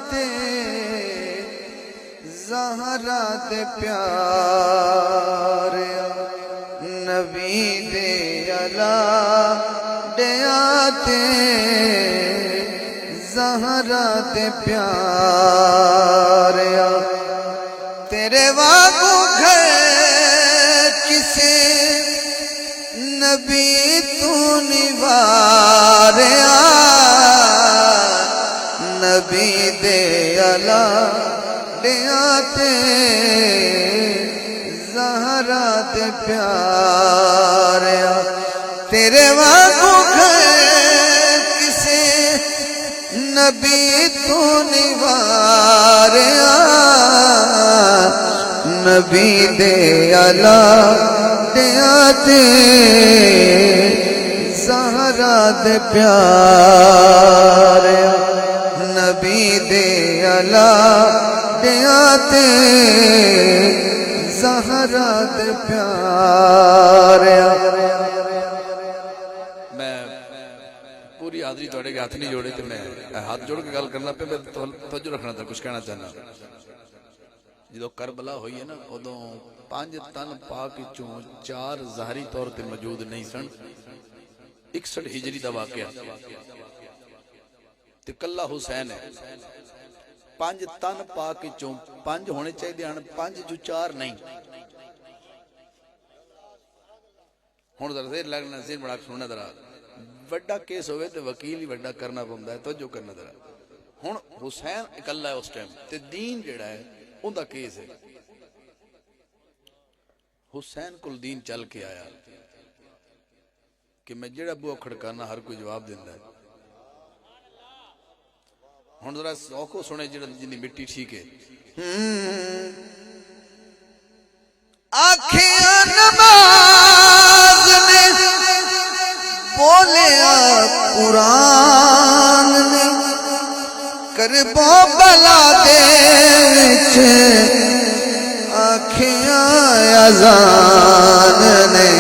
تے زہرا دے پیاریا نبی دے علا ڈیا تے زہرا دے پیاریا تیرے واگو گھر کسے نبی تو نواریا نبی دے علا ڈیا تے زہرا دے پیاریا تیرے واگو گھر کسے نبی تو نواریا نبی دے علا ڈیا تے زہرا دے پیاریا نبی دے علا ڈیا تے زہرا دے پیاریا میں پوری حاضری توڑے کے ہاتھ نہیں جوڑے تو میں ہاتھ جوڑ کے گل کرنا پہ میں توجہ رکھنا تھا کچھ کہنا چاہنا جدو کربلا ہوئی ہے نا ادو 5 تن پاک چوں 4 ظاہری طور تے موجود نہیں سن 61 ہجری دا واقعہ تے کلا حسین ہے 5 تن پاک چوں 5 ہونے چاہیے دیان 5 جو 4 نہیں ہون در زیر لگنا زیر بڑا سننا درہ وڈا کیس ہوئے تے وکیل ہی وڈا کرنا پہندا ہے توجہ کرنا درہ ہون حسین اکلا ہے اس ٹائم تے دین جڑا ہے ان دا کیس ہے حسین کل دین چل کے آیا کہ میں جڑا بو کھڑکانا ہر کوئی جواب دیندہ ہے ہون ذرا سوکو سنے جڑا جنی مٹی ٹھیک ہے آنکھیں نماز نے بولیا قرآن نے کربو بلا دے چھے آنکھیں اذان نے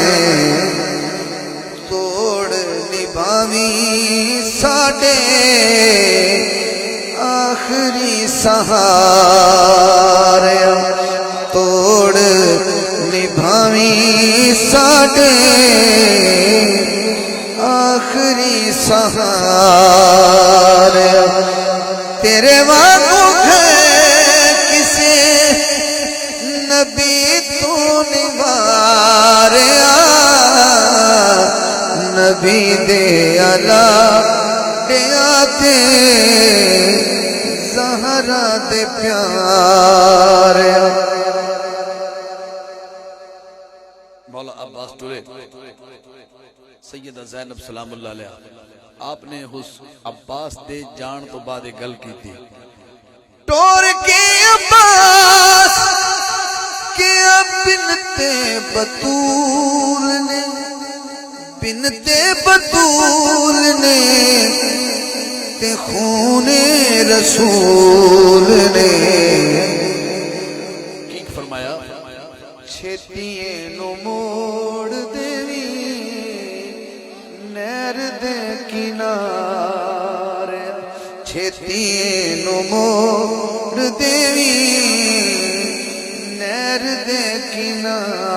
توڑ نبھاوی ساڑے آخری سہاریا توڑ نبھاوی ساڑے آخری سہاریا تیرے واگو گھر کسے نبی تو نواریا نبی دے علا ڈیا تے زہرا دے پیاریا مولا عباس ٹورے سیدہ زینب سلام اللہ علیہ آپ نے اس عباس دے جان تو بعد گل کی تھی ٹور کے عباس کیا بنتے بطول نے بنتے بطول نے تے خون رسول نے کی فرمایا چھتیے نو موڑ دیوی نہر دے کنارے چھتیے نو موڑ دیوی نہر دے کنارے